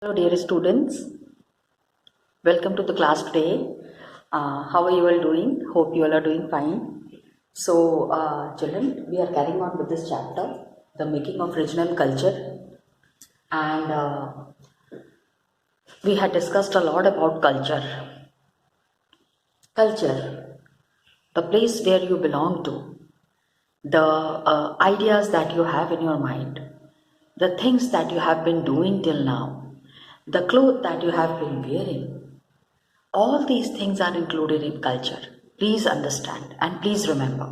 Hello, dear students. Welcome to the class today. How are you all doing? Hope you all are doing fine. So, children, we are carrying on with this chapter, the making of regional culture, and we had discussed a lot about culture. Culture, the place where you belong to, the ideas that you have in your mind, the things that you have been doing till now, the clothes that you have been wearing. All these things are included in culture. Please understand and please remember.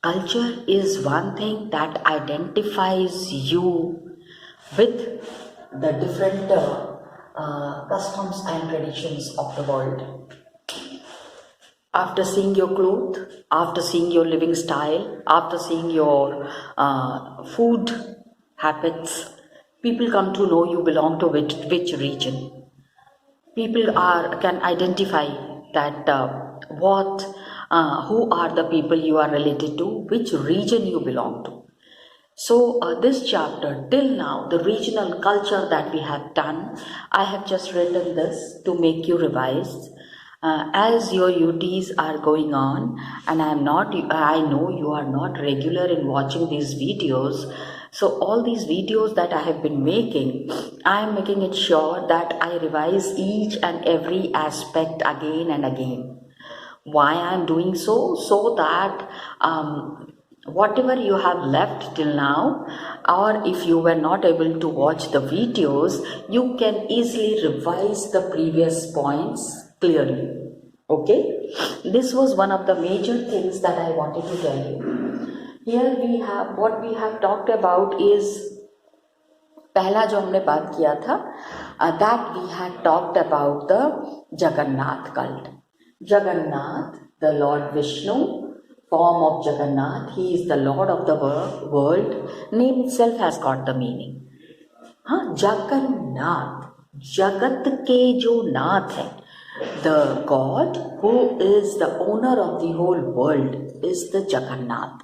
Culture is one thing that identifies you with the different customs and traditions of the world. After seeing your clothes, after seeing your living style, after seeing your food habits, people come to know you belong to which region. People can identify that who are the people you are related to, which region you belong to. So this chapter till now, the regional culture that we have done, I have just written this to make you revise as your UTs are going on, and I know you are not regular in watching these videos. So all these videos that I have been making, I am making it sure that I revise each and every aspect again and again. Why I am doing so? So that whatever you have left till now, or if you were not able to watch the videos, you can easily revise the previous points clearly. Okay, this was one of the major things that I wanted to tell you. Here we have what we have talked about is पहला जो हमने बात किया था, that we had talked about the Jagannath cult. Jagannath, the Lord Vishnu, form of Jagannath, he is the Lord of the world. Name itself has got the meaning. हाँ, Jagannath, जगत के जो नाथ है, the God who is the owner of the whole world is the Jagannath.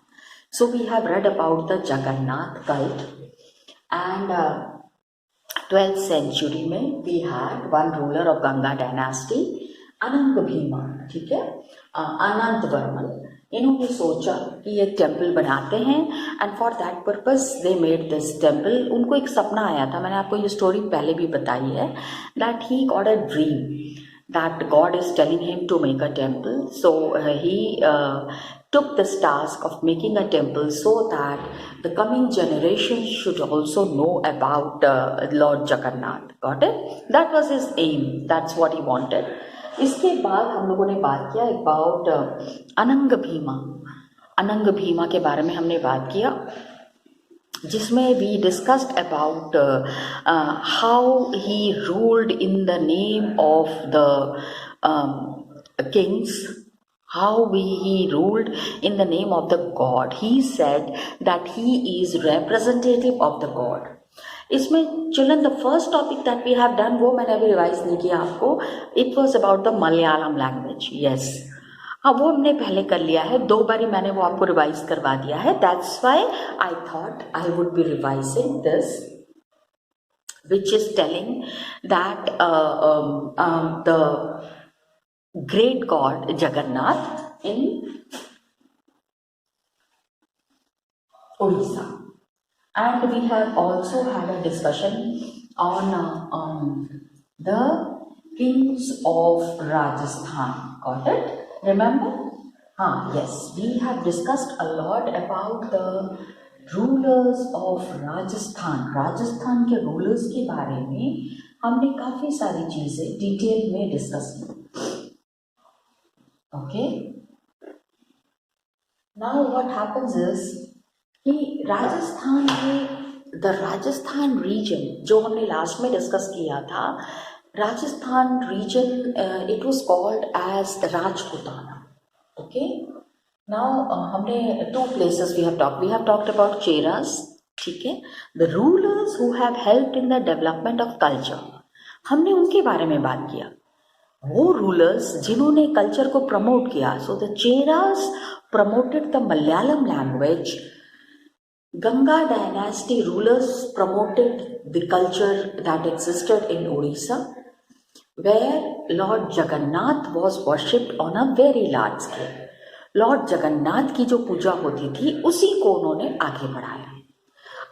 So we have read about the Jagannath cult, and 12th century में we had one ruler of Ganga dynasty, अनंग भीमा, ठीक है, अनंत वर्मन. इन्होंने सोचा कि एक temple बनाते हैं, and for that purpose they made this temple. उनको एक सपना आया था, मैंने आपको ये स्टोरी पहले भी बताई है, that he got a dream that God is telling him to make a temple. So he took this task of making a temple so that the coming generation should also know about Lord Jagannath. Got it? That was his aim. That's what he wanted. इसके बाद हम लोगों ने बात किया about अनंग भीमा. अनंग भीमा के बारे में हमने बात किया, जिसमें we discussed about how he ruled in the name of the kings, how he ruled in the name of the God. He said that he is representative of the God. इसमें children the first topic that we have done, वो मैंने अभी revise नहीं किया आपको. It was about the Malayalam language. Yes, हाँ, वो हमने पहले कर लिया है, 2 बारी मैंने वो आपको रिवाइज करवा दिया है. That's why I thought I would be revising this, which is telling that the great god Jagannath in Odisha. And we have also had a discussion on the kings of Rajasthan. Got it? Remember? Yes, we have discussed a lot about the rulers of Rajasthan. Rajasthan के rulers के बारे में हमने काफ़ी सारी चीज़ें detail में discuss की. Okay, now what happens is कि राजस्थान में द राजस्थान रीजन जो हमने लास्ट में डिस्कस किया था, Rajasthan region it was called as Rajputana. Okay, now हमने 2 places we have talked about Cheras, ठीक है, the rulers who have helped in the development of culture. हमने उनके बारे में बात किया, वो रूलर्स जिन्होंने कल्चर को प्रमोट किया. So the Cheras promoted the Malayalam language Ganga dynasty rulers promoted the culture that existed in Odisha, where Lord Jagannath was worshipped on a very large scale. Lord Jagannath की जो पूजा होती थी उसी को उन्होंने आगे बढ़ाया।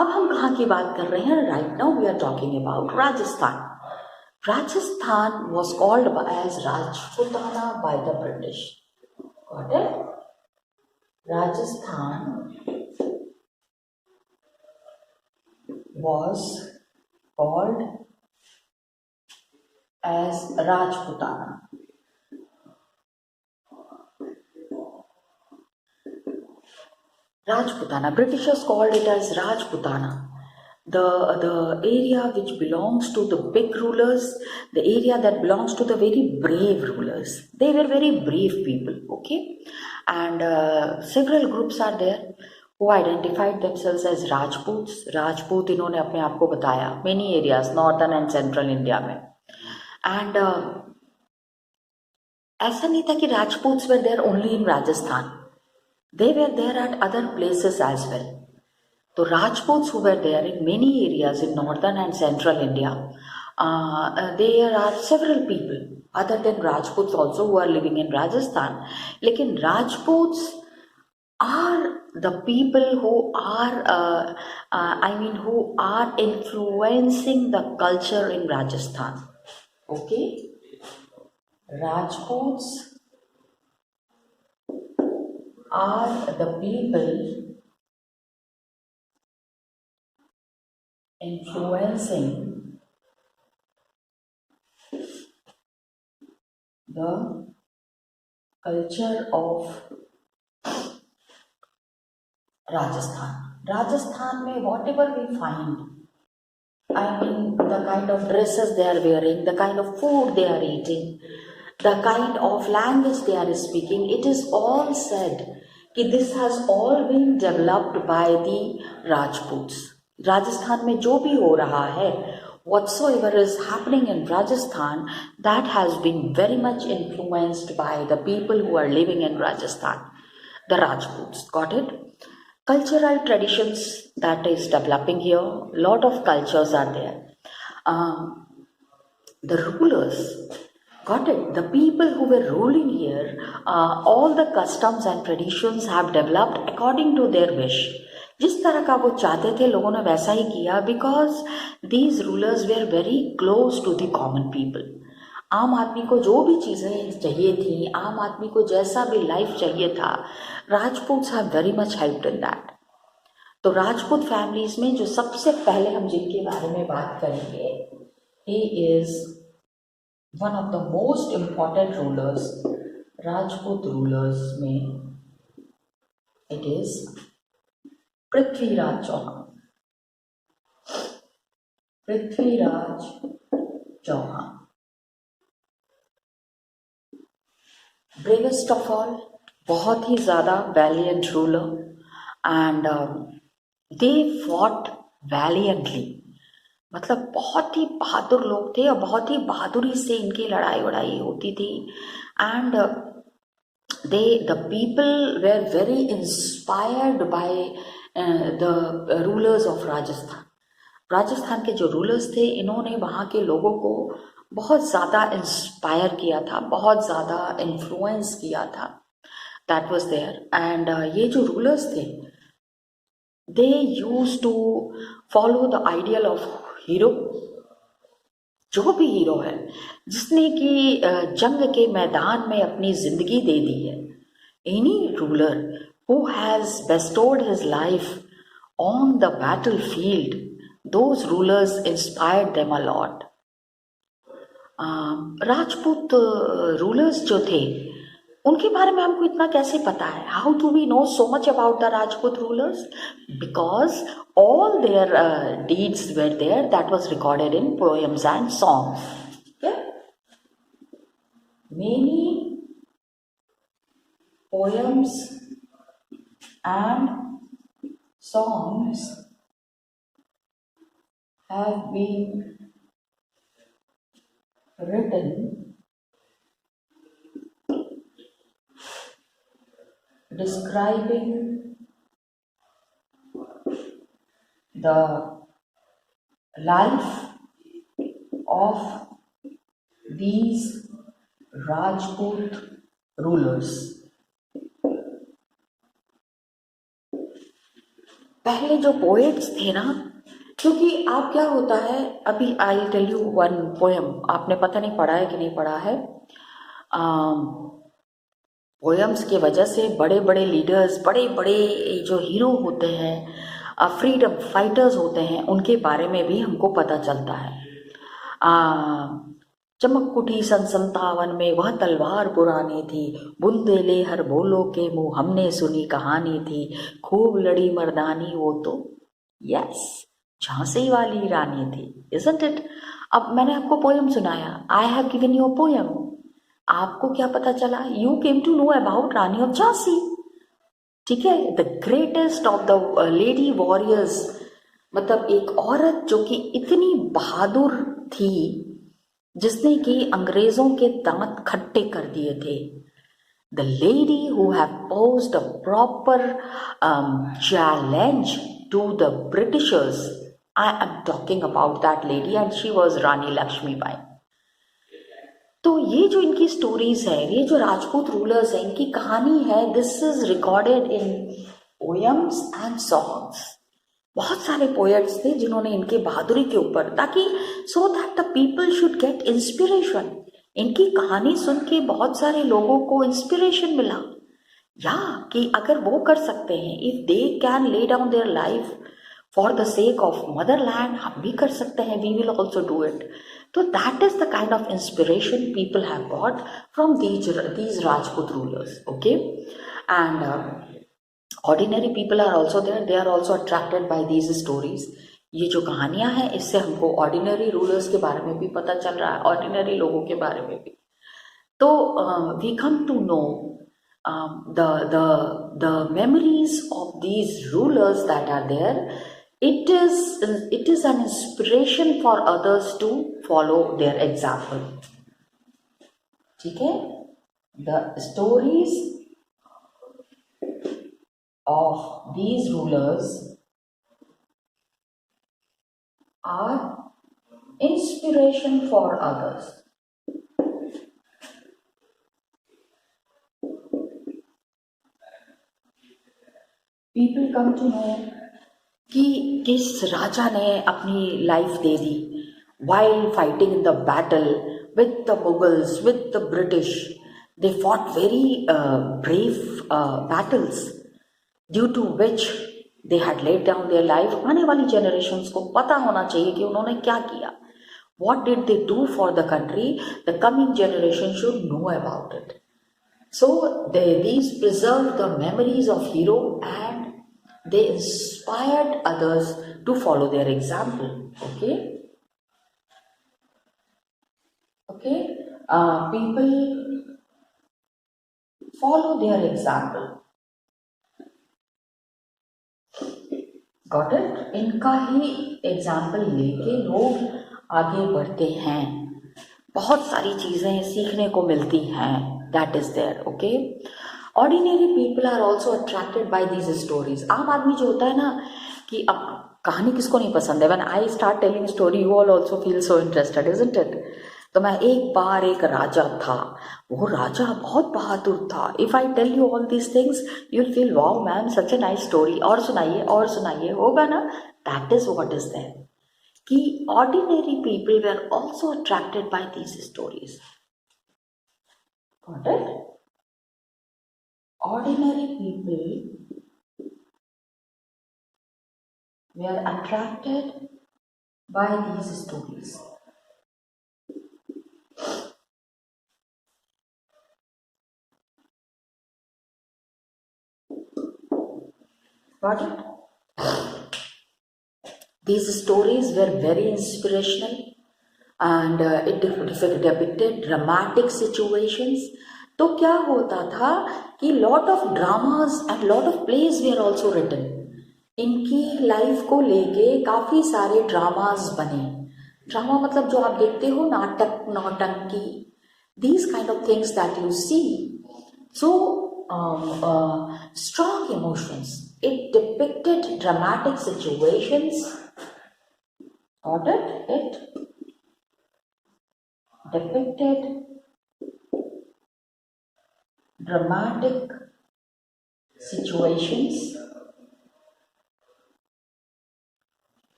अब हम कहाँ की बात कर रहे हैं? Right now we are talking about Rajasthan. Rajasthan was called as Rajputana by the British. Got it? Rajasthan was called as Rajputana. Rajputana. Britishers called it as Rajputana. The area which belongs to the big rulers, the area that belongs to the very brave rulers. They were very brave people, okay? And several groups are there who identified themselves as Rajputs. Rajput इन्होंने अपने आप को बताया many areas, northern and central India में. And ऐसा नहीं था कि Rajputs were there only in Rajasthan. They were there at other places as well. So Rajputs who were there in many areas in northern and central India, there are several people other than Rajputs also who are living in Rajasthan. लेकिन Rajputs are the people who are, who are influencing the culture in Rajasthan. Okay, Rajputs are the people influencing the culture of Rajasthan. Rajasthan में whatever we find, the kind of dresses they are wearing, the kind of food they are eating, the kind of language they are speaking, it is all said कि this has all been developed by the Rajputs. Rajasthan में जो भी हो रहा है, whatsoever is happening in Rajasthan, that has been very much influenced by the people who are living in Rajasthan, the Rajputs. Got it? Cultural traditions that is developing here, lot of cultures are there. The rulers, got it? The people who were ruling here, all the customs and traditions have developed according to their wish. जिस तरह का वो चाहते थे लोगों ने वैसा ही किया, because these rulers were very close to the common people. आम आदमी को जो भी चीज़ें चाहिए थी, आम आदमी को जैसा भी लाइफ चाहिए था, Rajputs have very much helped in that. तो राजपूत फैमिलीज में जो सबसे पहले हम जिनके बारे में बात करेंगे, he is one of the most important rulers. Rajput rulers में it is Prithviraj Chauhan. Prithviraj Chauhan, bravest of all, बहुत ही ज़्यादा valiant ruler, and they fought valiantly. मतलब बहुत ही बहादुर लोग थे और बहुत ही बहादुरी से इनकी लड़ाई वड़ाई होती थी. And the people were very inspired by the rulers of Rajasthan. Rajasthan के जो रूलर्स थे, इन्होंने वहाँ के लोगों को बहुत ज़्यादा इंस्पायर किया था, बहुत ज़्यादा इन्फ्लुएंस किया था. That was there. एंड ये जो रूलर्स थे, they use to follow the ideal of hero. जो भी हीरो है जिसने कि जंग के मैदान में अपनी जिंदगी दे दी है, any ruler who has bestowed his life on the battle field, those rulers inspired them a lot. Rajput rulers जो थे उनके बारे में हमको इतना कैसे पता है? How do we know so much about the Rajput rulers? Because all their deeds were there, that was recorded in poems and songs. Okay? Many poems and songs have been written describing the life of these Rajput rulers. पहले जो poets थे ना, क्योंकि आप क्या होता है, अभी I tell you one poem, आपने पता नहीं पढ़ा है कि नहीं पढ़ा है। पोएम्स के वजह से बड़े बड़े लीडर्स, बड़े बड़े जो हीरो होते हैं, फ्रीडम फाइटर्स होते हैं, उनके बारे में भी हमको पता चलता है। चमककुटी सन 57 में वह तलवार पुरानी थी, बुंदेले हर बोलो के मुंह, हमने सुनी कहानी थी, खूब लड़ी मर्दानी वो तो यस झांसी वाली रानी थी, इजंट इट। अब मैंने आपको पोएम सुनाया, I have given you a poem, आपको क्या पता चला? You came to know about Rani of Jhansi, ठीक है, the greatest of the lady warriors, मतलब एक औरत जो कि इतनी बहादुर थी जिसने कि अंग्रेजों के दांत खट्टे कर दिए थे। The lady who have posed a proper challenge to the Britishers, I am talking about that lady and she was Rani Lakshmibai. तो ये जो इनकी स्टोरीज है, ये जो राजपूत रूलर्स हैं, इनकी कहानी है, this is recorded in poems and songs. बहुत सारे पोएट्स थे जिन्होंने इनके बहादुरी के ऊपर, ताकि सो that the people should get inspiration, इनकी कहानी सुन के बहुत सारे लोगों को इंस्पिरेशन मिला, या कि अगर वो कर सकते हैं, if they can lay down their life for the sake of motherland, हम भी कर सकते हैं, we will also do it. So that is the kind of inspiration people have got from these Rajput rulers, okay? And ordinary people are also there, they are also attracted by these stories. ये जो कहानियां हैं, इससे हमको ordinary rulers के बारे में भी पता चल रहा है, ordinary लोगों के बारे में भी। तो we come to know the memories of these rulers that are there. It is an inspiration for others to follow their example. ठीक है? The stories of these rulers are inspiration for others. People come to know कि किस राजा ने अपनी life they the while fighting in the battle with the Mughals, with the British. They fought very brave battles, due to which they had laid down their life. आने वाली generations को पता होना चाहिए कि उन्होंने क्या किया. What did they do for the country? The coming generation should know about it. So these preserve the memories of hero, and they inspired others to follow their example. Okay, people follow their example. Got it? इनका ही example लेके लोग आगे बढ़ते हैं, बहुत सारी चीजें सीखने को मिलती हैं. That is there. Okay. Ordinary people are also attracted by these stories. आम आदमी जो होता है ना, कि अब कहानी किसको नहीं पसंद है. When I start telling story, you all also feel so interested, isn't it? तो मैं एक बार एक राजा था, वो राजा बहुत बहादुर था. If I tell you all these things, you'll feel wow ma'am, such a nice story. और सुनाइए, होगा ना? That is what is there. कि ordinary people were also attracted by these stories. Got it? Ordinary people were attracted by these stories. Got it? These stories were very inspirational, and it depicted dramatic situations. तो क्या होता था कि lot of dramas and lot of plays were also written. इनकी life को लेके काफ़ी सारे ड्रामाज बने. ड्रामा मतलब जो आप देखते हो, नाटक, नौटंकी, these kind of things that you see. So strong emotions. It depicted dramatic situations. Got it? It depicted dramatic situations.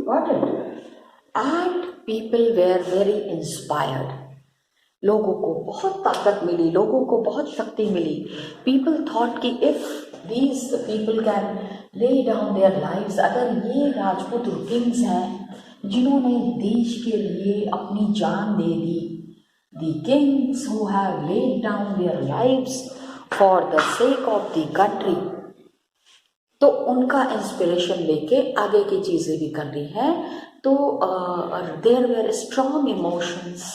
Got it? And people were very inspired. लोगों को बहुत ताकत मिली, लोगों को बहुत शक्ति मिली. People thought कि if these people can lay down their lives, अगर ये राजपूत किंग्स हैं जिन्होंने देश के लिए अपनी जान दे दी, the kings who have laid down their lives for the sake of the country, तो उनका इंस्पिरेशन लेके आगे की चीजें भी कर रही हैं. तो there were strong emotions.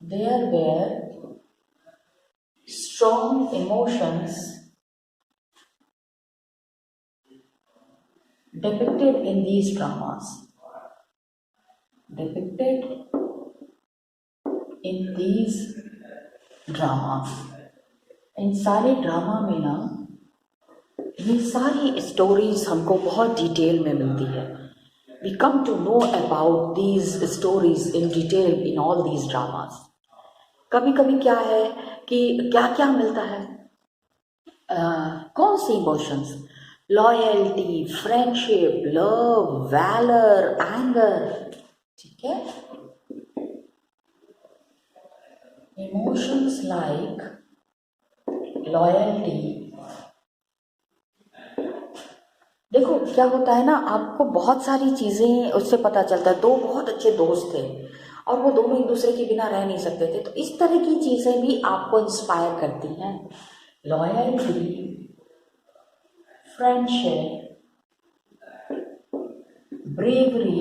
There were strong emotions depicted in these dramas. Depicted in these dramas. इन सारे ड्रामा में ना ये सारी स्टोरीज हमको बहुत डिटेल में मिलती है. We come to know about these stories in detail in all these dramas. कभी कभी क्या है कि क्या क्या मिलता है, कौन सी emotions, loyalty, friendship, love, valour, anger. ठीक है, इमोशंस लाइक लॉयल्टी. देखो क्या होता है ना, आपको बहुत सारी चीजें उससे पता चलता है. दो बहुत अच्छे दोस्त थे और वो दोनों एक दूसरे के बिना रह नहीं सकते थे, तो इस तरह की चीजें भी आपको इंस्पायर करती हैं. Loyalty, friendship, bravery,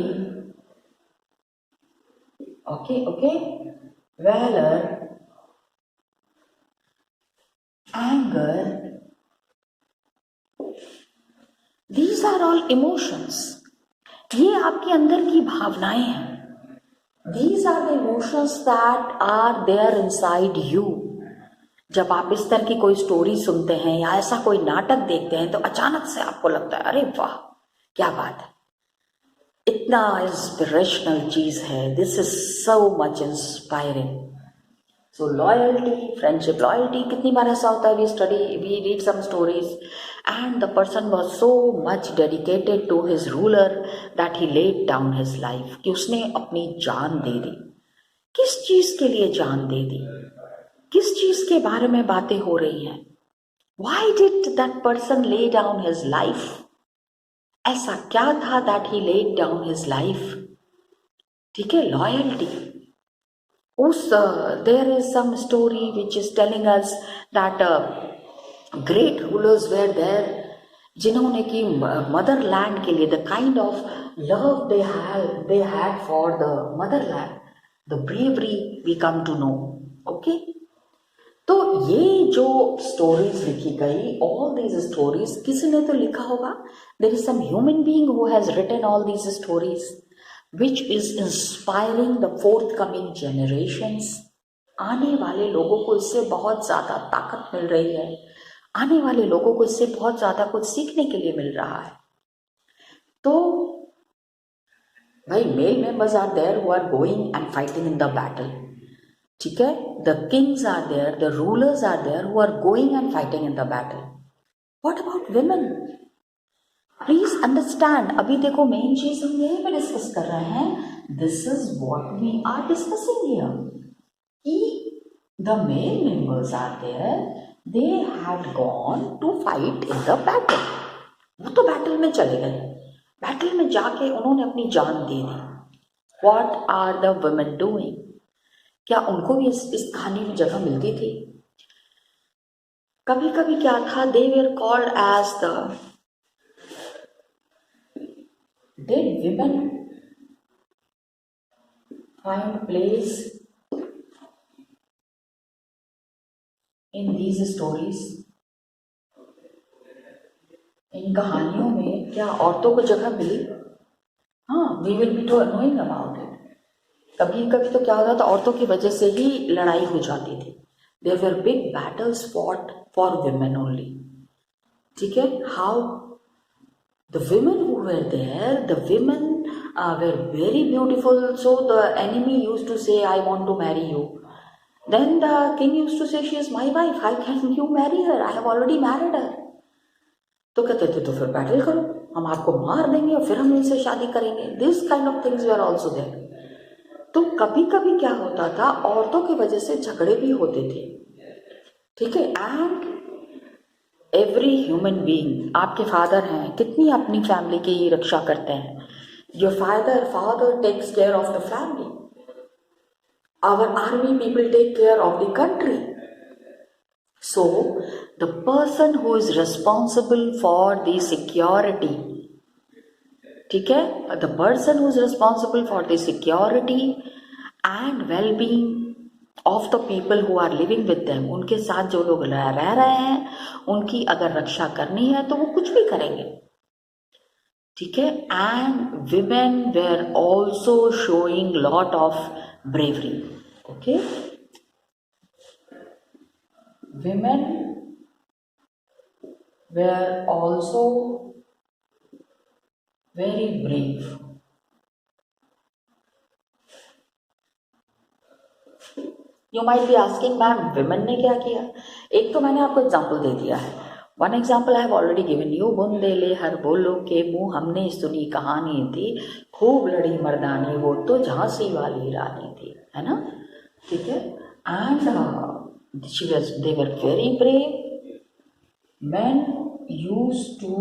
okay, valour, anger, these are all emotions. ये आपके अंदर की भावनाएं हैं. These are the emotions that are there inside you. जब आप इस तरह की कोई स्टोरी सुनते हैं या ऐसा कोई नाटक देखते हैं तो अचानक से आपको लगता है अरे वाह क्या बात है, इतना इंस्पिरेशनल चीज है, this is so much inspiring. So loyalty, friendship, loyalty. कितनी बार ऐसा होता है, we read some stories and the person was so much dedicated to his ruler that he laid down his life, कि उसने अपनी जान दे दी. किस चीज के लिए जान दे दी, किस चीज के बारे में बातें हो रही हैं. Why did that person lay down his life? ऐसा क्या था that he laid down his life? ठीक है, loyalty. There is some story which is telling us that great rulers were there, जिन्होंने कि मदरलैंड के लिए the kind of love they had for the motherland, the bravery we come to know. Okay, तो ये जो stories लिखी गई, all these stories किसी ने तो लिखा होगा. There is some human being who has written all these stories which is inspiring the forthcoming generations. आने वाले लोगों को इससे बहुत ज्यादा ताकत मिल रही है, आने वाले लोगों को इससे बहुत ज्यादा कुछ सीखने के लिए मिल रहा है. तो भाई, male members are there who are going and fighting in the battle. ठीक है, the kings are there, the rulers are there who are going and fighting in the battle. What about women? Please understand. अभी देखो, main चीज हम यही पे discuss कर रहे हैं. This is what we are discussing here, कि the male members are there, they had gone to fight in the battle. वो तो बैटल में चले गए, बैटल में जाके उन्होंने अपनी जान दे दी. What are the women doing? क्या उनको भी इस कहानी में जगह मिलती थी? कभी कभी क्या था, they were called as the, did women find place in these stories? इन कहानियों में क्या औरतों को जगह मिली? हाँ, we will be knowing about it. कभी कभी तो क्या होता था, औरतों की वजह से ही लड़ाई हो जाती थी. There were big battles fought for women only. ठीक है, how the women who were there, the women were very beautiful, so the enemy used to say, I want to marry you. Then the king used to say, she is my wife, how can you marry her, I have already married her. तो कहते थे तो फिर battle करो, हम आपको मार देंगे और फिर हम इनसे शादी करेंगे. This kind of things were also there. तो कभी कभी क्या होता था, औरतों की वजह से झगड़े भी होते थे. ठीक है. एंड एवरी ह्यूमन बीइंग, आपके फादर हैं, कितनी अपनी फैमिली की रक्षा करते हैं. Your father takes care of the family. Our army people take care of the country. So, the person who is responsible for the security, ठीक है, the person who is responsible for the security and well-being of the people who are living with them, उनके साथ जो लोग रह रहे हैं, उनकी अगर रक्षा करनी है तो वो कुछ भी करेंगे. ठीक है. And women were also showing lot of bravery. Okay. Women were also very brave. You might be asking, ma'am women ने क्या किया? एक तो मैंने आपको एग्जाम्पल दे दिया है. One example I have already given you. बुंदेले हर बोलो के मुंह हमने सुनी कहानी थी, खूब लड़ी मर्दानी वो तो झांसी वाली रानी थी, है ना. ठीक है. And they were very brave. Men used to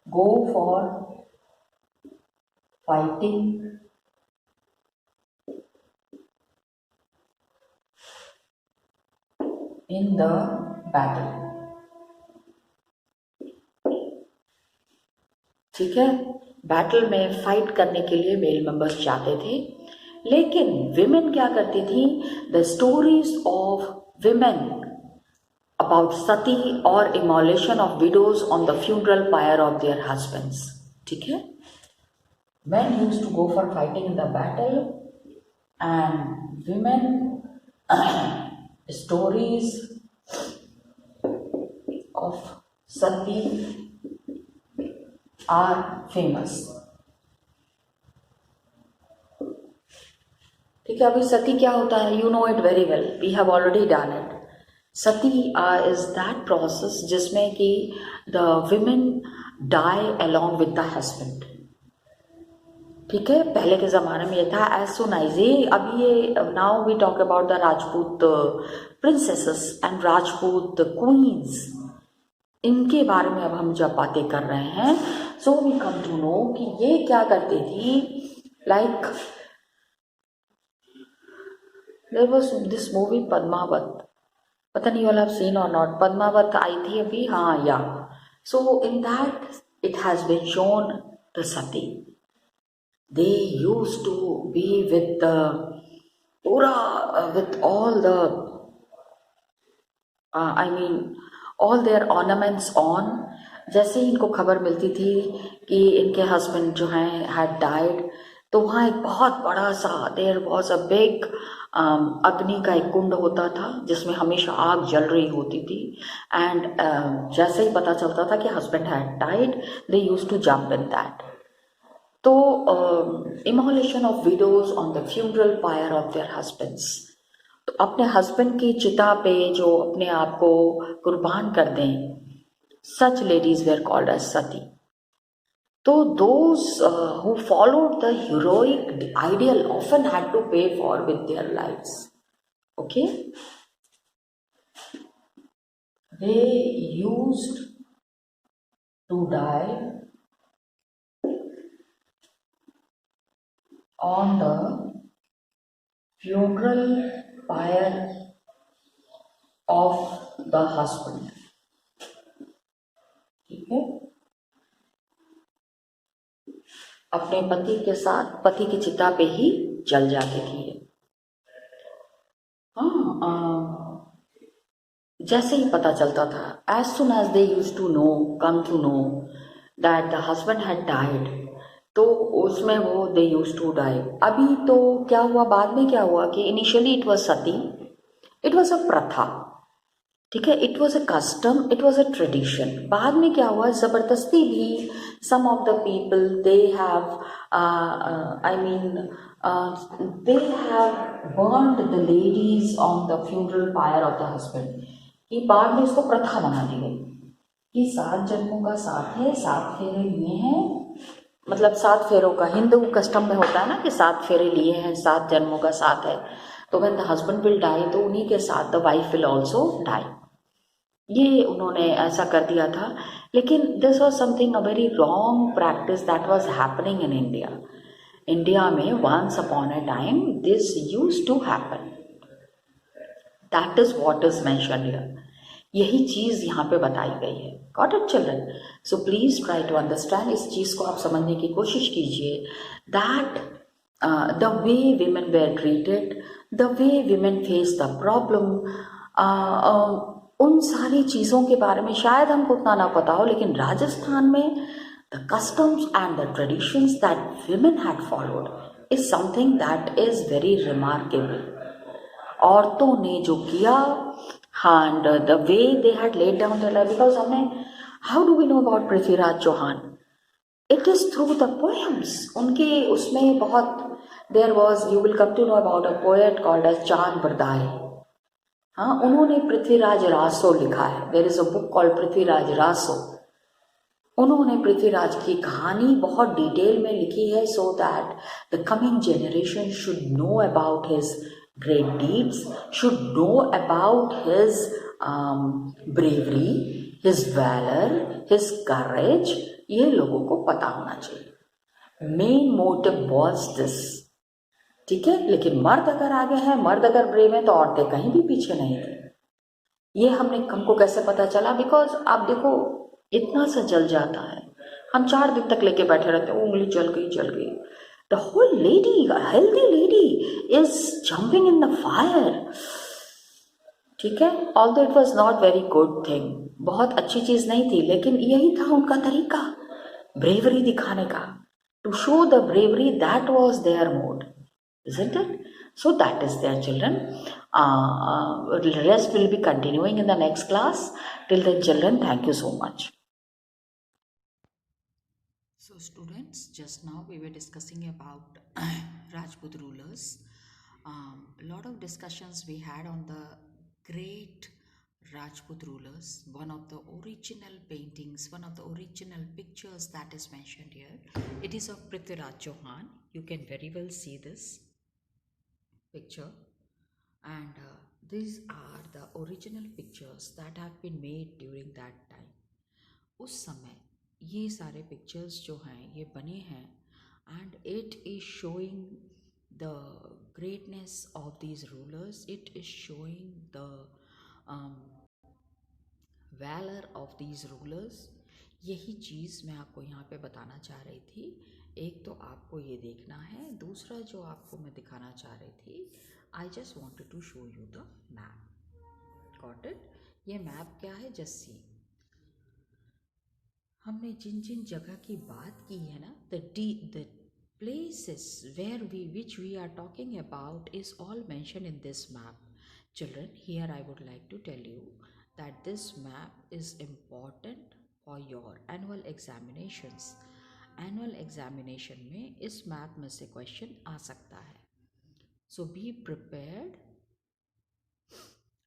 go for fighting in the battle. ठीक है. बैटल में फाइट करने के लिए मेल मेंबर्स जाते थे, लेकिन विमेन क्या करती थी. The stories of women about sati और immolation of widows on the funeral pyre of their husbands. ठीक है. men used to go for fighting in the battle, and women stories of sati are famous. ठीक है. अभी सती क्या होता है, you know it very well, we have already done it. Sati is that process जिसमें कि the women die along with the husband. ठीक है. पहले के ज़माने में ये था एज सुन एज ये, अभी ये now we talk about the Rajput princesses and Rajput queens, इनके बारे में अब हम जब बातें कर रहे हैं. So we come to know कि ये क्या करती थी. Like there was this movie Padmavat, पता नहीं you all have seen or not. Padmavat आई थी अभी, हाँ या. So in that it has been shown the sati. They used to be with the with all the I mean all their ornaments on. जैसे ही इनको खबर मिलती थी कि इनके हस्बैंड जो हैं had died, तो वहाँ एक बहुत बड़ा सा देयर वॉज अ बिग अग्नि का एक कुंड होता था जिसमें हमेशा आग जल रही होती थी. एंड जैसे ही पता चलता था कि husband had died, they used to jump in that. तो immolation of widows on the funeral pyre of their husbands, तो अपने हस्बैंड की चिता पे जो अपने आप को कुर्बान कर दें, such ladies were called as sati. So those who followed the heroic ideal often had to pay for with their lives. Okay? They used to die on the funeral pyre of the husband. ठीक है. अपने पति के साथ पति की चिता पे ही जल जाती थी. हाँ, जैसे ही पता चलता था, as soon as they used to know, come to know that the husband had died, तो उसमें वो they used to die. अभी तो क्या हुआ, बाद में क्या हुआ कि initially it was sati, it was a प्रथा. ठीक है, it was a custom, it was a tradition. बाद में क्या हुआ, ज़बरदस्ती भी some of the people they have, I mean, they have burned the ladies on the funeral pyre of the husband, कि बाद में इसको प्रथा बना दी गई कि 7 जन्मों का साथ है, 7 फेरे लिए हैं, मतलब 7 फेरों का हिंदू कस्टम में होता है ना कि 7 फेरे लिए हैं, 7 जन्मों का साथ है, तो when the husband will die तो उन्हीं के साथ the wife will also die. ये उन्होंने ऐसा कर दिया था, लेकिन this was something a very wrong practice that was happening in India. India में once upon a time this use to happen, that is what is mentioned here. यही चीज यहाँ पे बताई गई है। Got it children? So please try to understand, इस चीज को आप समझने की कोशिश कीजिए, that the way women were treated, the way women face the problem, उन सारी चीज़ों के बारे में शायद हमको उतना ना पता हो, लेकिन राजस्थान में the customs and the traditions that women had followed is something that is very remarkable. औरतों ने जो किया, and the way they had laid down their life, because हमने, how do we know about Prithviraj Chauhan? It is through the poems. उनके उसमें बहुत, there was, you will come to know about a poet called as Chand Bardai. हाँ, उन्होंने पृथ्वीराज रासो लिखा है, there is a book called Prithviraj Raso. उन्होंने पृथ्वीराज की कहानी बहुत डिटेल में लिखी है, so that the coming generation should know about his great deeds, should know about his bravery, his valour, his courage. ये लोगों को पता होना चाहिए। Main motive was this. ठीक है, लेकिन मर्द अगर आगे हैं, मर्द अगर ब्रेव हैं, तो औरतें कहीं भी पीछे नहीं थी। ये हमको कैसे पता चला? बिकॉज आप देखो, इतना सा जल जाता है, हम 4 दिन तक लेके बैठे रहते हैं, उंगली जल गई जल गई, the whole lady, healthy lady is jumping in the fire. ठीक है, although it was not very good thing, बहुत अच्छी चीज नहीं थी, लेकिन यही था उनका तरीका ब्रेवरी दिखाने का, to show the bravery, that was their mode, isn't it? So that is there, children. Rest will be continuing in the next class. Till then, children, thank you so much. So students, just now we were discussing about Rajput rulers. A lot of discussions we had on the great Rajput rulers. One of the original paintings, one of the original pictures that is mentioned here, it is of Prithviraj Chauhan. You can very well see this picture, and these are the original pictures that have been made during that time. उस समय ये सारे pictures जो हैं ये बने हैं, and it is showing the greatness of these rulers, it is showing the valour of these rulers. यही चीज़ मैं आपको यहाँ पे बताना चाह रही थी। एक तो आपको ये देखना है, दूसरा जो आपको मैं दिखाना चाह रही थी, I just wanted to show you the map. Got it? ये मैप क्या है? जस्ट सी, हमने जिन जिन जगह की बात की है ना, the places where which we are talking about is all mentioned in this map. Children, here I would like to tell you that this map is important for your annual examinations. Annual examination में इस map में से question आ सकता है, so be prepared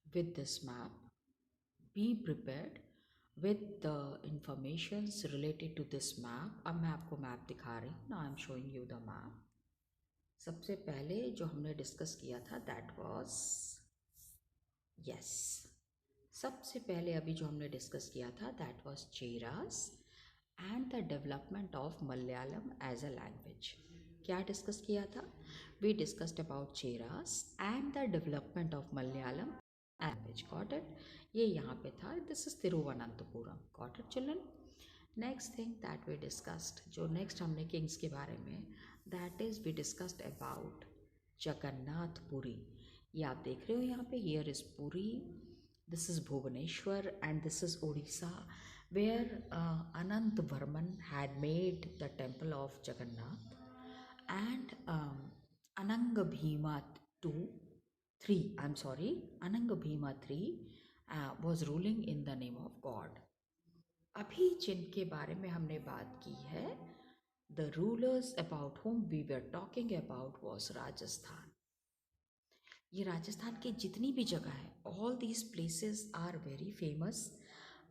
with this map, be prepared with the informations related to this map. अब मैं आपको map दिखा रही हूँ, now I am showing you the map. सबसे पहले जो हमने डिस्कस किया था दैट वाज, यस, सबसे पहले अभी जो हमने डिस्कस किया था that was Cheras and the development of Malayalam as a language. क्या डिस्कस किया था? We discussed about Cheras and the development of Malayalam language. Got it? ये यहाँ पे था, this is Thiruvananthapuram. Got it children? Next thing that we discussed, जो नेक्स्ट हमने किंग्स के बारे में, that is we discussed about Jagannath Puri. ये आप देख रहे हो यहाँ पे, here is Puri, this is Bhubaneswar and this is Orissa, where Anant Varman had made the temple of Jagannath, and Ananga Bhima 2, 3, I'm sorry, Ananga Bhima 3 was ruling in the name of God. अभी जिनके बारे में हमने बात की है, the rulers about whom we were talking about was Rajasthan. ये राजस्थान की जितनी भी जगह है, all these places are very famous,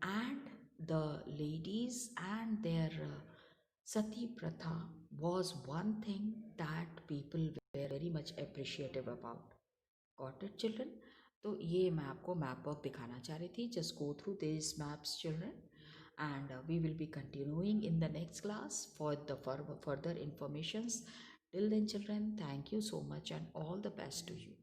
and the ladies and their sati pratha was one thing that people were very much appreciative about. Got it, children? तो ये मैं आपको मैप वर्क दिखाना चाह रही थी. Just go through these maps, children, and we will be continuing in the next class for the further informations. Till then, children, thank you so much and all the best to you.